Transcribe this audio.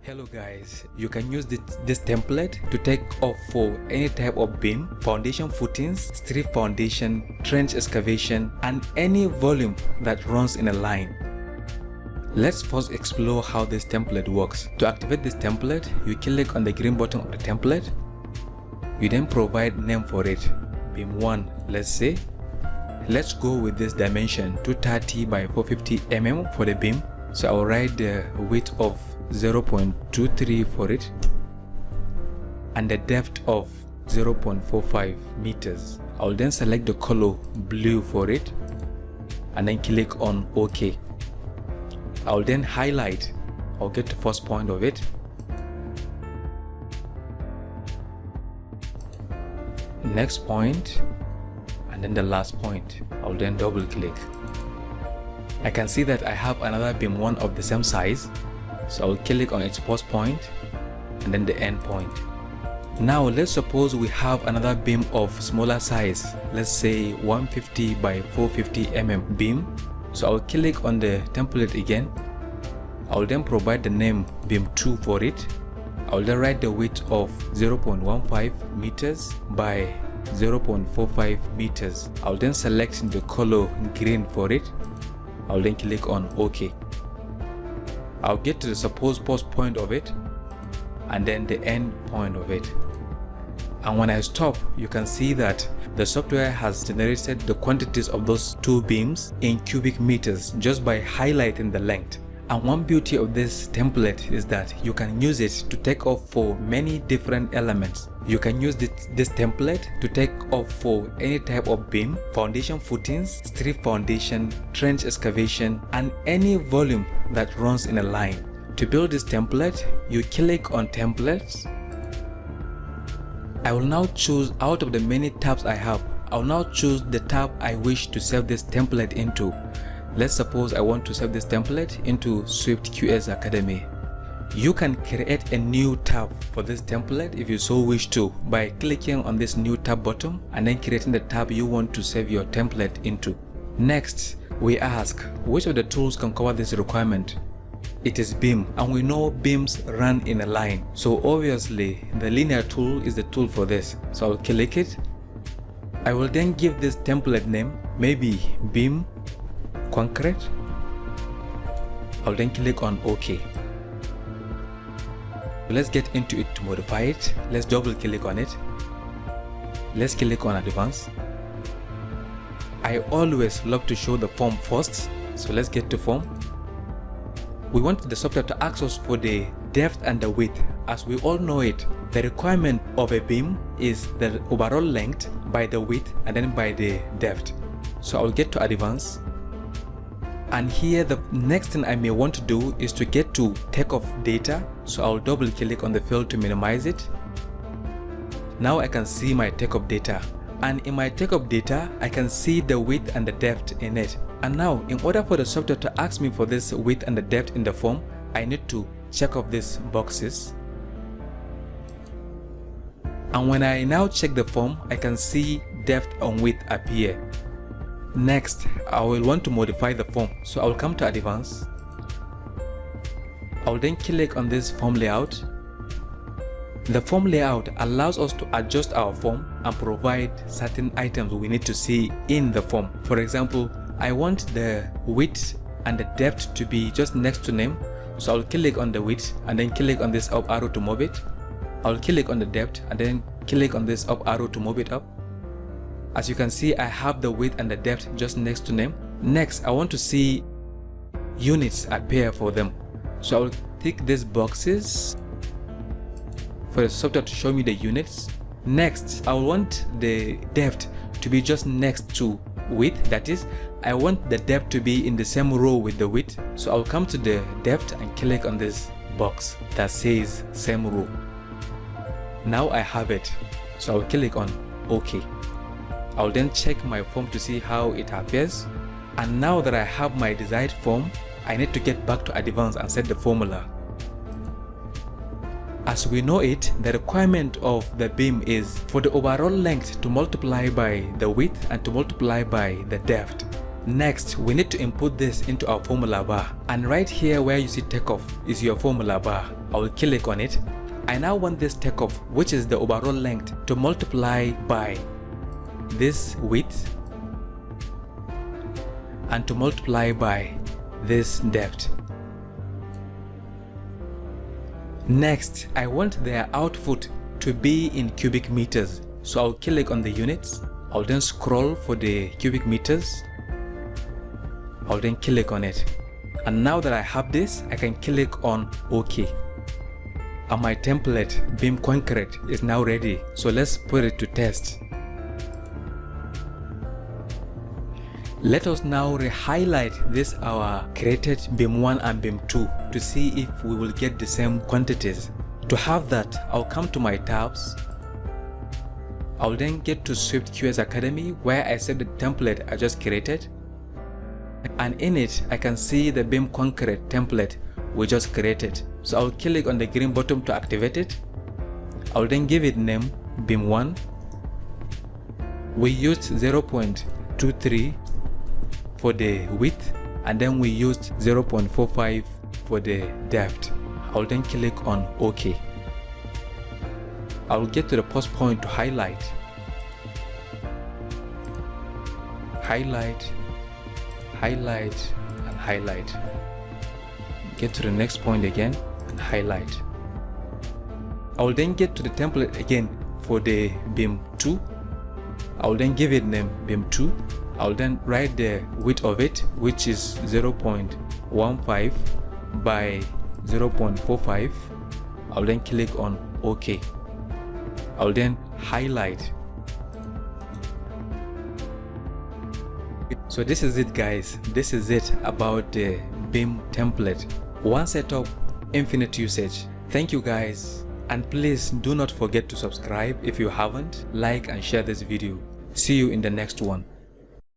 Hello guys, you can use this template to take off for any type of beam, foundation footings, strip foundation, trench excavation, and any volume that runs in a line. Let's first explore how this template works. To activate this template, you click on the green button of the template. You then provide name for it. Beam 1, let's say. Let's go with this dimension 230 by 450 mm for the beam. So I'll write the width of 0.23 for it and the depth of 0.45 meters. I'll then select the color blue for it and then click on OK. I'll then highlight. I'll get the first point of it. Next point and then the last point. I'll then double click. I can see that I have another beam 1 of the same size, so I'll click on its first point and then the end point. Now let's suppose we have another beam of smaller size, let's say 150 by 450 mm beam. So I'll click on the template again. I'll then provide the name beam 2 for it. I'll then write the width of 0.15 meters by 0.45 meters. I'll then select the color green for it. I'll then click on OK. I'll get to the supposed post point of it and then the end point of it. And when I stop, you can see that the software has generated the quantities of those two beams in cubic meters just by highlighting the length. And one beauty of this template is that you can use it to take off for many different elements. You can use this template to take off for any type of beam, foundation footings, strip foundation, trench excavation, and any volume that runs in a line. To build this template, you click on templates. I will now choose out of the many tabs I have. I'll now choose the tab I wish to save this template into. Let's suppose I want to save this template into SwiftQS Academy. You can create a new tab for this template if you so wish to by clicking on this new tab button and then creating the tab you want to save your template into. Next, we ask which of the tools can cover this requirement. It is beam, and we know beams run in a line, so obviously the linear tool is the tool for this. So I'll click it. I will then give this template name, maybe beam concrete. I'll then click on OK. Let's get into it to modify it. Let's double click on it. Let's click on advanced. I always love to show the form first, so let's get to form. We want the software to ask us for the depth and the width. As we all know it, the requirement of a beam is the overall length by the width and then by the depth. So I'll get to advanced. And here the next thing I may want to do is to get to takeoff data. So I'll double click on the field to minimize it. Now I can see my takeoff data. And in my takeoff data, I can see the width and the depth in it. And now in order for the software to ask me for this width and the depth in the form, I need to check off these boxes. And when I now check the form, I can see depth and width appear. Next, I will want to modify the form, so I will come to advanced. I will then click on this form layout. The form layout allows us to adjust our form and provide certain items we need to see in the form. For example, I want the width and the depth to be just next to name, so I'll click on the width and then click on this up arrow to move it. I'll click on the depth and then click on this up arrow to move it up. As you can see, I have the width and the depth just next to name. Next, I want to see units appear for them. So I'll tick these boxes for the software to show me the units. Next, I want the depth to be just next to width. That is, I want the depth to be in the same row with the width. So I'll come to the depth and click on this box that says same row. Now I have it. So I'll click on OK. I'll then check my form to see how it appears. And now that I have my desired form, I need to get back to advanced and set the formula. As we know it, the requirement of the beam is for the overall length to multiply by the width and to multiply by the depth. Next, we need to input this into our formula bar, and right here where you see Takeoff is your formula bar. I will click on it. I now want this Takeoff, which is the overall length, to multiply by this width and to multiply by this depth. Next, I want their output to be in cubic meters, so I'll click on the units. I'll then scroll for the cubic meters. I'll then click on it, and now that I have this, I can click on OK, and my template beam concrete is now ready. So let's put it to test. Let us now re-highlight this our created beam 1 and beam 2 to see if we will get the same quantities. To have that, I'll come to my tabs. I'll then get to SwiftQS Academy where I set the template I just created, and in it I can see the beam concrete template we just created. So I'll click on the green button to activate it. I'll then give it name beam 1. We used 0.23 for the width, and then we used 0.45 for the depth. I'll then click on OK. I'll get to the post point to highlight, highlight, highlight, and highlight. Get to the next point again and highlight. I'll then get to the template again for the beam 2. I'll then give it name beam 2. I'll then write the width of it, which is 0.15 by 0.45. I'll then click on OK. I'll then highlight. So this is it, guys. This is it about the beam template. One setup, infinite usage. Thank you guys, and please do not forget to subscribe if you haven't, like and share this video. See you in the next one.